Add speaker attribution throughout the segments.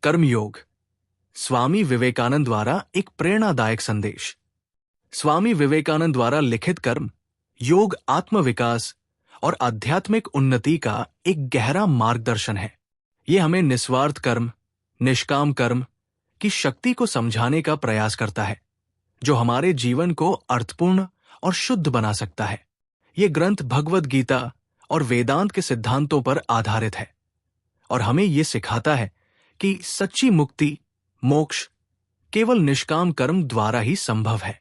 Speaker 1: कर्मयोग, स्वामी विवेकानंद द्वारा एक प्रेरणादायक संदेश। स्वामी विवेकानंद द्वारा लिखित कर्म योग आत्मविकास और आध्यात्मिक उन्नति का एक गहरा मार्गदर्शन है। ये हमें निस्वार्थ कर्म, निष्काम कर्म की शक्ति को समझाने का प्रयास करता है, जो हमारे जीवन को अर्थपूर्ण और शुद्ध बना सकता है। ये ग्रंथ भगवद गीता और वेदांत के सिद्धांतों पर आधारित है और हमें ये सिखाता है कि सच्ची मुक्ति, मोक्ष केवल निष्काम कर्म द्वारा ही संभव है।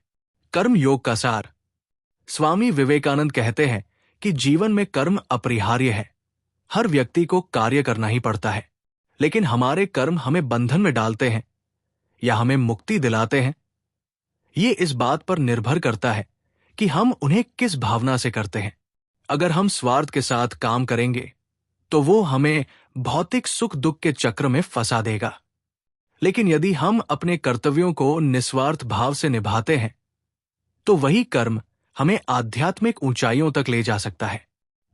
Speaker 1: कर्म योग का सार। स्वामी विवेकानंद कहते हैं कि जीवन में कर्म अपरिहार्य है। हर व्यक्ति को कार्य करना ही पड़ता है, लेकिन हमारे कर्म हमें बंधन में डालते हैं या हमें मुक्ति दिलाते हैं, ये इस बात पर निर्भर करता है कि हम उन्हें किस भावना से करते हैं। अगर हम स्वार्थ के साथ काम करेंगे तो वो हमें भौतिक सुख दुख के चक्र में फंसा देगा, लेकिन यदि हम अपने कर्तव्यों को निस्वार्थ भाव से निभाते हैं तो वही कर्म हमें आध्यात्मिक ऊंचाइयों तक ले जा सकता है।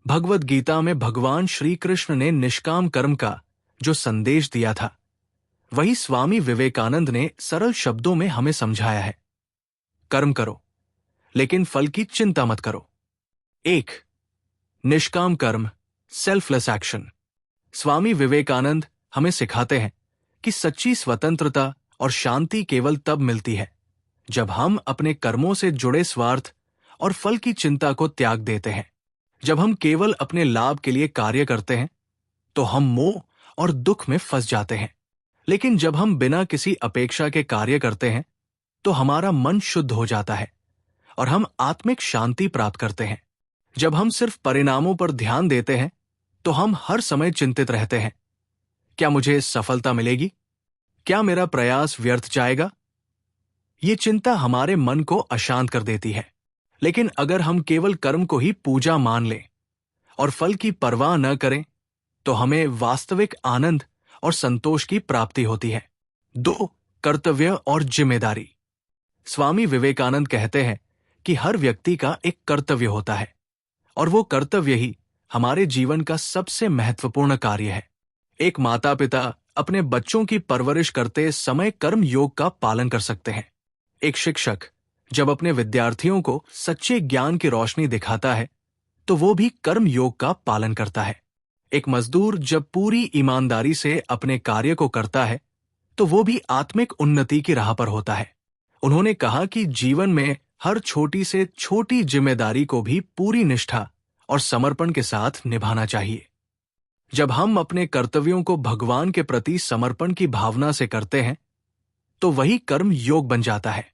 Speaker 1: भगवद गीता में भगवान श्री कृष्ण ने निष्काम कर्म का जो संदेश दिया था, वही स्वामी विवेकानंद ने सरल शब्दों में हमें समझाया है। कर्म करो, लेकिन फल की चिंता मत करो। 1. निष्काम कर्म, सेल्फलेस एक्शन। स्वामी विवेकानंद हमें सिखाते हैं कि सच्ची स्वतंत्रता और शांति केवल तब मिलती है जब हम अपने कर्मों से जुड़े स्वार्थ और फल की चिंता को त्याग देते हैं। जब हम केवल अपने लाभ के लिए कार्य करते हैं तो हम मोह और दुख में फंस जाते हैं, लेकिन जब हम बिना किसी अपेक्षा के कार्य करते हैं तो हमारा मन शुद्ध हो जाता है और हम आत्मिक शांति प्राप्त करते हैं। जब हम सिर्फ परिणामों पर ध्यान देते हैं तो हम हर समय चिंतित रहते हैं, क्या मुझे सफलता मिलेगी, क्या मेरा प्रयास व्यर्थ जाएगा। ये चिंता हमारे मन को अशांत कर देती है। लेकिन अगर हम केवल कर्म को ही पूजा मान लें और फल की परवाह न करें तो हमें वास्तविक आनंद और संतोष की प्राप्ति होती है। 2. कर्तव्य और जिम्मेदारी। स्वामी विवेकानंद कहते हैं कि हर व्यक्ति का एक कर्तव्य होता है और वो कर्तव्य ही हमारे जीवन का सबसे महत्वपूर्ण कार्य है। एक माता पिता अपने बच्चों की परवरिश करते समय कर्म योग का पालन कर सकते हैं। एक शिक्षक जब अपने विद्यार्थियों को सच्चे ज्ञान की रोशनी दिखाता है तो वो भी कर्म योग का पालन करता है। एक मजदूर जब पूरी ईमानदारी से अपने कार्य को करता है तो वो भी आत्मिक उन्नति की राह पर होता है। उन्होंने कहा कि जीवन में हर छोटी से छोटी जिम्मेदारी को भी पूरी निष्ठा और समर्पण के साथ निभाना चाहिए। जब हम अपने कर्तव्यों को भगवान के प्रति समर्पण की भावना से करते हैं तो वही कर्म योग बन जाता है।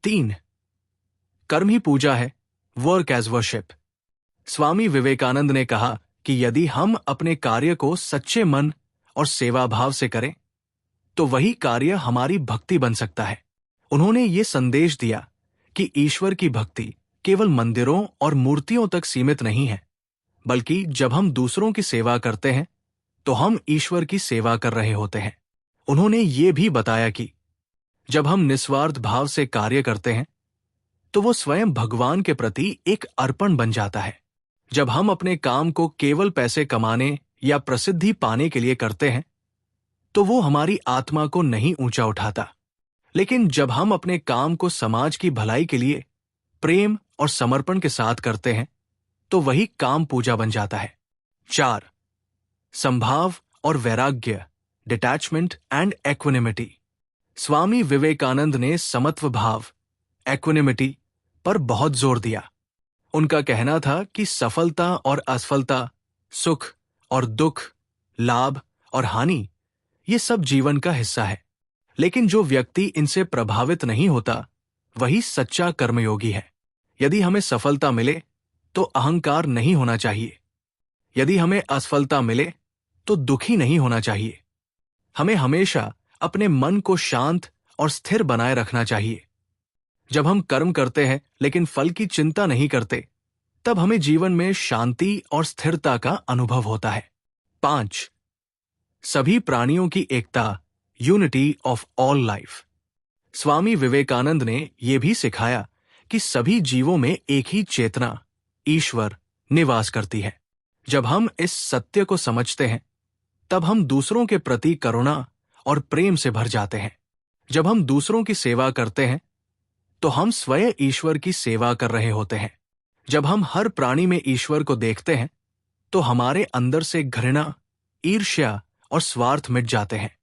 Speaker 1: 3. कर्म ही पूजा है, work as worship. Swami Vivekananda ने कहा कि यदि हम अपने कार्य को सच्चे मन और सेवा भाव से करें तो वही कार्य हमारी भक्ति बन सकता है। उन्होंने ये संदेश दिया कि ईश्वर की भक्ति केवल मंदिरों और मूर्तियों तक सीमित नहीं है, बल्कि जब हम दूसरों की सेवा करते हैं तो हम ईश्वर की सेवा कर रहे होते हैं। उन्होंने ये भी बताया कि जब हम निस्वार्थ भाव से कार्य करते हैं तो वो स्वयं भगवान के प्रति एक अर्पण बन जाता है। जब हम अपने काम को केवल पैसे कमाने या प्रसिद्धि पाने के लिए करते हैं तो वो हमारी आत्मा को नहीं ऊंचा उठाता, लेकिन जब हम अपने काम को समाज की भलाई के लिए प्रेम और समर्पण के साथ करते हैं तो वही काम पूजा बन जाता है। 4. संभाव और वैराग्य, डिटैचमेंट एंड एक्विनिमिटी। स्वामी विवेकानंद ने समत्व भाव, एक्विनिमिटी पर बहुत जोर दिया। उनका कहना था कि सफलता और असफलता, सुख और दुख, लाभ और हानि, ये सब जीवन का हिस्सा है, लेकिन जो व्यक्ति इनसे प्रभावित नहीं होता वही सच्चा कर्मयोगी है। यदि हमें सफलता मिले तो अहंकार नहीं होना चाहिए, यदि हमें असफलता मिले तो दुखी नहीं होना चाहिए। हमें हमेशा अपने मन को शांत और स्थिर बनाए रखना चाहिए। जब हम कर्म करते हैं लेकिन फल की चिंता नहीं करते, तब हमें जीवन में शांति और स्थिरता का अनुभव होता है। 5. सभी प्राणियों की एकता, unity of all life. Swami Vivekananda ने यह भी सिखाया कि सभी जीवों में एक ही चेतना, ईश्वर, निवास करती है। जब हम इस सत्य को समझते हैं तब हम दूसरों के प्रति करुणा और प्रेम से भर जाते हैं। जब हम दूसरों की सेवा करते हैं तो हम स्वयं ईश्वर की सेवा कर रहे होते हैं। जब हम हर प्राणी में ईश्वर को देखते हैं तो हमारे अंदर से घृणा, ईर्ष्या और स्वार्थ मिट जाते हैं।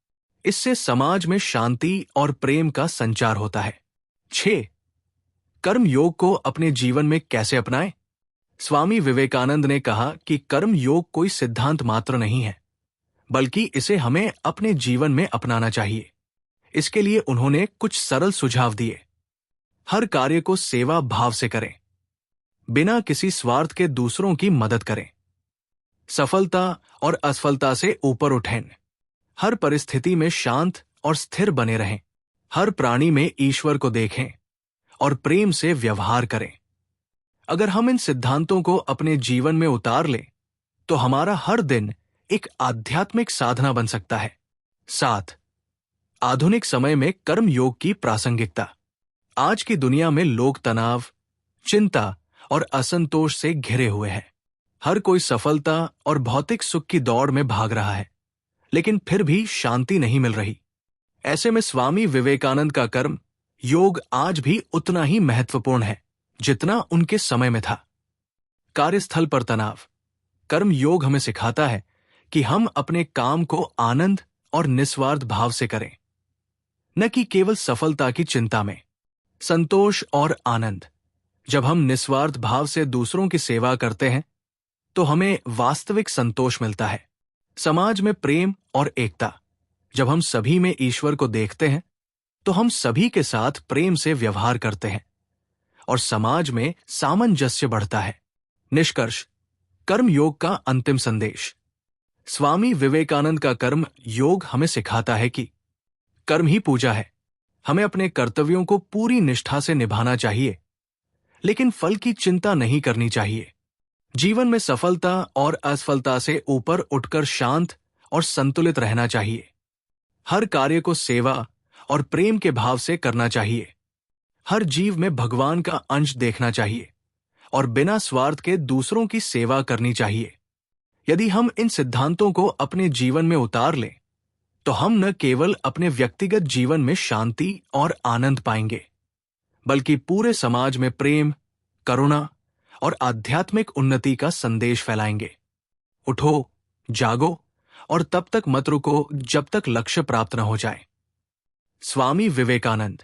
Speaker 1: इससे समाज में शांति और प्रेम का संचार होता है। 6. कर्म योग को अपने जीवन में कैसे अपनाएं? स्वामी विवेकानंद ने कहा कि कर्म योग कोई सिद्धांत मात्र नहीं है, बल्कि इसे हमें अपने जीवन में अपनाना चाहिए। इसके लिए उन्होंने कुछ सरल सुझाव दिए। हर कार्य को सेवा भाव से करें, बिना किसी स्वार्थ के दूसरों की मदद करें। सफलता और असफलता से ऊपर उठें। हर परिस्थिति में शांत और स्थिर बने रहें। हर प्राणी में ईश्वर को देखें और प्रेम से व्यवहार करें। अगर हम इन सिद्धांतों को अपने जीवन में उतार लें तो हमारा हर दिन एक आध्यात्मिक साधना बन सकता है। 7. आधुनिक समय में कर्म योग की प्रासंगिकता। आज की दुनिया में लोग तनाव, चिंता और असंतोष से घिरे हुए हैं। हर कोई सफलता और भौतिक सुख की दौड़ में भाग रहा है, लेकिन फिर भी शांति नहीं मिल रही। ऐसे में स्वामी विवेकानंद का कर्म योग आज भी उतना ही महत्वपूर्ण है जितना उनके समय में था। कार्यस्थल पर तनाव। कर्म योग हमें सिखाता है कि हम अपने काम को आनंद और निस्वार्थ भाव से करें, न कि केवल सफलता की चिंता में। संतोष और आनंद। जब हम निस्वार्थ भाव से दूसरों की सेवा करते हैं तो हमें वास्तविक संतोष मिलता है। समाज में प्रेम और एकता। जब हम सभी में ईश्वर को देखते हैं तो हम सभी के साथ प्रेम से व्यवहार करते हैं और समाज में सामंजस्य बढ़ता है। निष्कर्ष, कर्म योग का अंतिम संदेश। स्वामी विवेकानंद का कर्म योग हमें सिखाता है कि कर्म ही पूजा है। हमें अपने कर्तव्यों को पूरी निष्ठा से निभाना चाहिए, लेकिन फल की चिंता नहीं करनी चाहिए। जीवन में सफलता और असफलता से ऊपर उठकर शांत और संतुलित रहना चाहिए। हर कार्य को सेवा और प्रेम के भाव से करना चाहिए। हर जीव में भगवान का अंश देखना चाहिए और बिना स्वार्थ के दूसरों की सेवा करनी चाहिए। यदि हम इन सिद्धांतों को अपने जीवन में उतार लें तो हम न केवल अपने व्यक्तिगत जीवन में शांति और आनंद पाएंगे, बल्कि पूरे समाज में प्रेम, करुणा और आध्यात्मिक उन्नति का संदेश फैलाएंगे। उठो, जागो और तब तक मत रुको जब तक लक्ष्य प्राप्त न हो जाए। स्वामी विवेकानंद।